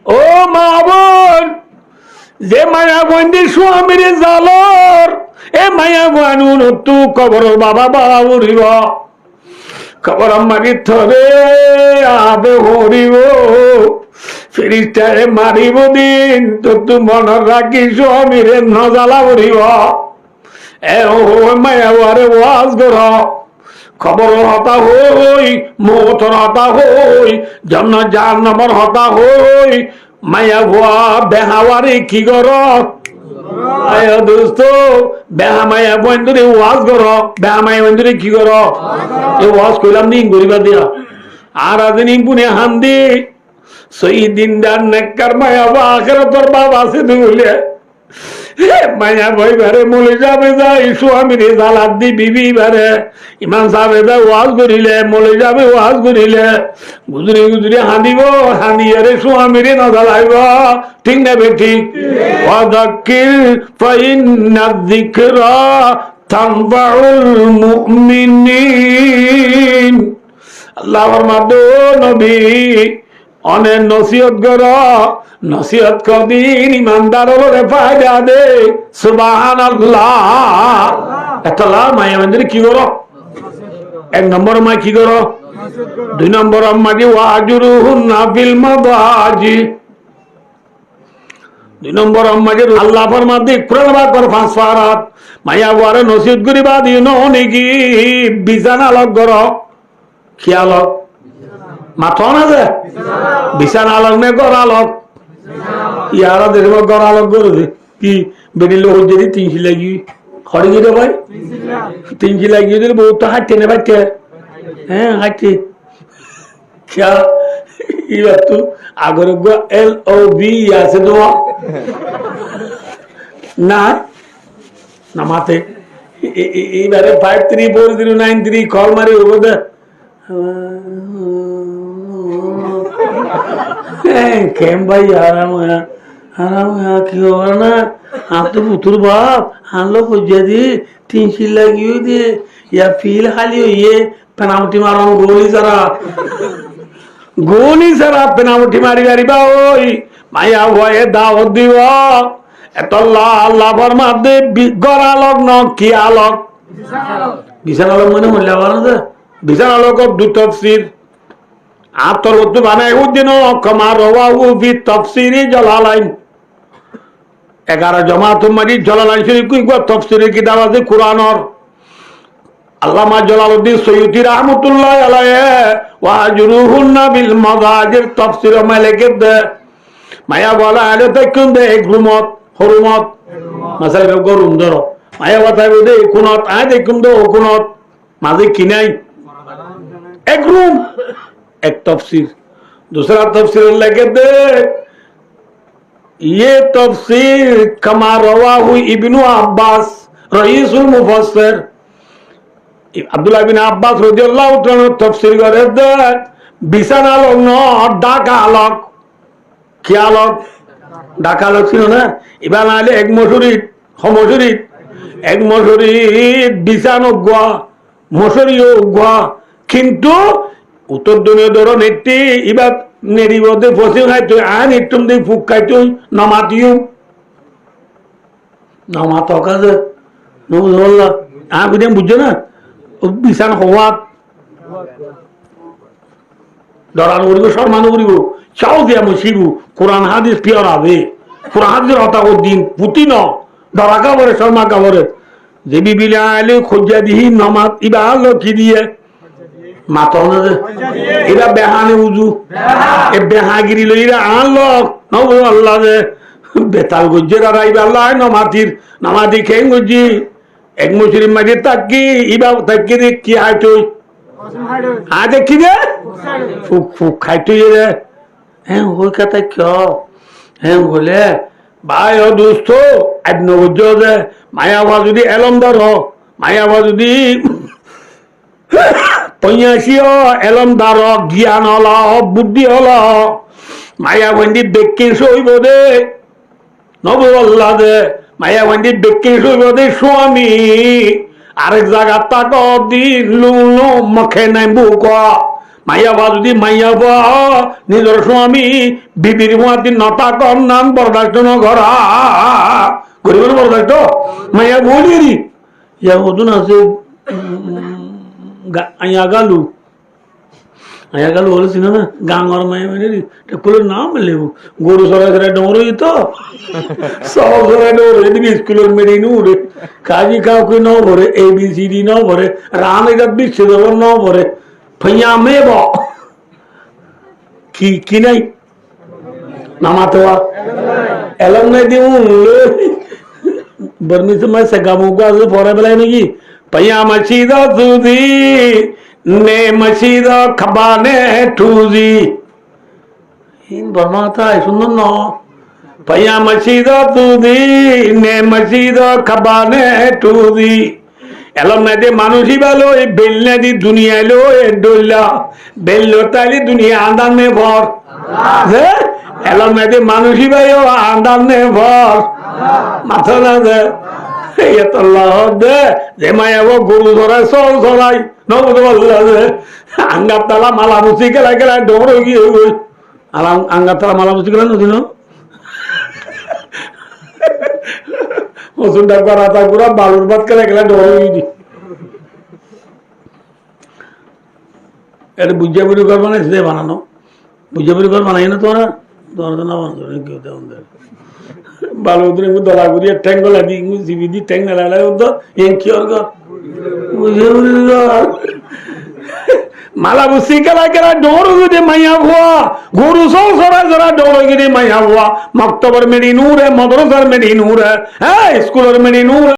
ও মা বোন, যে মায়া বন্দি স্বামীর জালর এ মায়া বানুন তু কবর বাবা বাবা উড়িব কবর মারি থরে আবে হরিব ফিরিস্তারে মারিব দিন তো তু মন রাখি স্বামীরে নজালা উড়িব এ ও মায়া ওয়ারে ওয়াজ কর খবর হতা হই মৌতর হতা হই জন্ম যার নম্বর হতা হই মায়া ভুয়া বেহাওয়ারি কি কর আয় দোস্ত বেহা মায়া বন্ধুরে ওয়াজ কর বেহা মায়া বন্ধুরে কি কর এ ওয়াজ কইলাম দিন গরিবা দিয়া আর আদিন পুনে হান্দি সই দিনদার নেককার মায়া বা আখিরাতের বাপ আছে বলে মায়া ভাই বারে মলে যাবে যাই স্বামীরে জালাদ দি বিবি বারে ইমাম সাহেব ওয়াজ করিলে মলে যাবে ওয়াজ করিলে গুজরি গুজরি হাঁদিব হাঁদিয়ারে স্বামীরে না জ্বালাইব ঠিক না বেঠি ওয়াদাক্কির ফাইন্না যিকরা তানফাউল মুমিনিন আল্লাহর মাদো নবী অনেক নসিহত কর নসিহত কদিন ইমানদার হলে ফায়দা দে সুবহানাল্লাহ এতলা মায়া মন্দিরে কি করো এক নম্বর মা কি করো দুই নম্বর আম্মাজি ওয়াজুরুহুন্না ফিল মাদাজি দুই নম্বর আম্মাজি আল্লাহ ফরমাতে কোরআন বাকর পাঁচ ফারাত মায়া ওয়ারে নসিহত করিবা দিন নাকি বিছানা লগ করো খেয়াল মাথন আছে বিছানা আলোক নে গড়ালক ইয়ারা দেখব গড়ালক করে কি বেরিল হচ্ছে 300 লাগি খড়ি গিয়ে ভাই 300 লাগিয়ে দিলে বহুত তো হাঁটতে নে ভাইতে হ্যাঁ হাঁটতে খেয়াল এবার তো আগর LOV আছে তো না না মাতে এইবারে 534093 কল মারি ওদের কেম ভাই আরাম কি হবে না आप तो पुत्र बाप हम लोग को यदि 300 लगी हुई थी या फील खाली हुई है पेनाल्टी मारा गोली जरा पेनाल्टी मारी गाड़ी बाई माया हुआ है दावत दीवा এতল্লাহ আল্লাহ ফরমাতে গড়া লগ ন কি আলোক বিশাল আলোক মনে মূল্য বানাতে বিশাল আলোক দু তাফসীর আতর উদ্দ বানায় উদ্দিন কমা রাওয়াহু ফি তাফসীরি জালালাইন 11 জামাত মারি জালালাইন শরীফ কই তাফসীরে কিতাব আছে কুরআনের আল্লামা জালালউদ্দিন সৈয়দী রাহমাতুল্লাহ আলাইহি ওয়া আজরুহুন্না বিল মাদাজির তাফসীর মালিকেদ মায়া বলা আলে তাকুন দে গুমত হরমত মাসাইল গরুম ধরো মায়া কথা বলে কোনত আয় দেখুন দো কোনত মাঝে কিনাই এক রুম एक तफसीर दूसरा तफसीर लगे दे ये तफसीर कमा रवाहु इब्नु अब्बास रईसुल मुफस्सिर अब्दुल्लाह बिन अब्बास রাদিয়াল্লাহু তাআলা तफसीर করে দে বিছানা লোক ন ঢাকা লোক কি লোক ঢাকা লোক ছিল না এবার নালে এক মশুরি সমশুরি এক মশুরি বিছানো গোয়া মশুরিও গোয়া কিন্তু উত্তর দুনিয়া ধরো নেটি এবার নেড়িবদে ফসে খাইতো আন একটু দিয়ে ফুক খাইতো নমাতিও নমাত কাজে নবুল্লাহ বুঝে বুঝছো না বিছান হওয়াত ধরানো করিব সম্মান করিব চাও দিয়া মশিবু কোরআন হাদিস পিওর হবে কোরআন হাদিসের হতা দিন পুতি ন ধরা কাবরে শর্মা কাবরে যে বিবিলা আলে খোঁজা দিহি নমাত ইবা আলো কি দিয়ে মাতন এরা বেহানে উজু এ বেহাগিরি লইরা আনলক নব আল্লাহ যে বেতাল গজ্জের রাইবা আল্লাহ নমাতির নামাতি খেং গজ্জি এক মুসলিম মাঝে তাকি ইবা তাকি রে কি হাইতই আজ কি রে ফুক ফুক খাইতই রে হ্যাঁ ওই কথা কিও হ্যাঁ বলে ভাই ও দোস্ত আজ নবজ্জ যে মায়াবা যদি এলমদার হ মায়াবা যদি পঞ্চাশিও এলমদার জ্ঞান হল বুদ্ধি হল মায়া বন্দি বেকি সইব দে নব আল্লাহ দে মায়া বন্দি বেকি সইব দে স্বামী আরেক জায়গা তাক দিন লু মখে নাই বুক মাইয়া বা যদি মাইয়া বা নিজের স্বামী বিবির মাতি নতা কর নাম বরদাস্ত নগরা গরিবের বরদাস্ত মাইয়া বলি রি ইয়া ওজন আছে আইয়া গালু বলেছিল না গাঙ্গর মায়া মানে স্কুলের নাম লেবু গরু সরাই সরাই ডোমরই তো সব সরাই ডোমরে এদিকে স্কুলের মেরে নুরে কাজি কাউকে ন ভরে ABCD ন ভরে রাম এগাত বিচ্ছেদ ন ভরে ফইয়া মেব কি নাই নামাতে এলম নাই দিউ বর্মি সময় সেগামু को आज फॉरे बेला नहीं पया मशीदा सुदी ने मशीदा खबाने ठूजी इन बर्मा था सुंदर न पया मशीदा सुदी ने मशीदा खबाने ठूजी এলম না দে মানুষই ভালো এই বেলনা দি দুনিয়া লো এ ডোলা বেললো তাইলে দুনিয়া আন্দান মে ভর এলম না দে মানুষই ভালো আন্দান মে ভর মাথা না দে এত আল্লাহ দে যে মায়াবো গরু ধরায় সল ধরাই নবদ বললে আঙ্গার তালা মালা মুসি গেলা গেলা ডোবর গিয়ে আঙ্গার তালা মালা মুসি গেলা নদী ওষুধটা করা তা পুরা বালুর ভাত খেলে গেলে ডোবর গিয়ে এটা বুঝা বুড়ি ঘর বানাই সে বানানো বুঝা বুড়ি ঘর বানাই না তোরা তোরা তো না বানাতো কেউ তেমন বালু দলা করিয়া ঠ্যাং গলা দি জিবি দি ঠ্যাং না লাগলে এন কি ওর ঘর বুঝা বুড়ি ঘর মালা বুসি গেলা গেলা ডোবর গিয়ে মাইয়া ভুয়া গরু সব সরা সরা ডোবর গিয়ে মাইয়া ভুয়া মক্তবর মেরি নূর है मदरसार मेरी नूर है स्कूलर मेरी नूर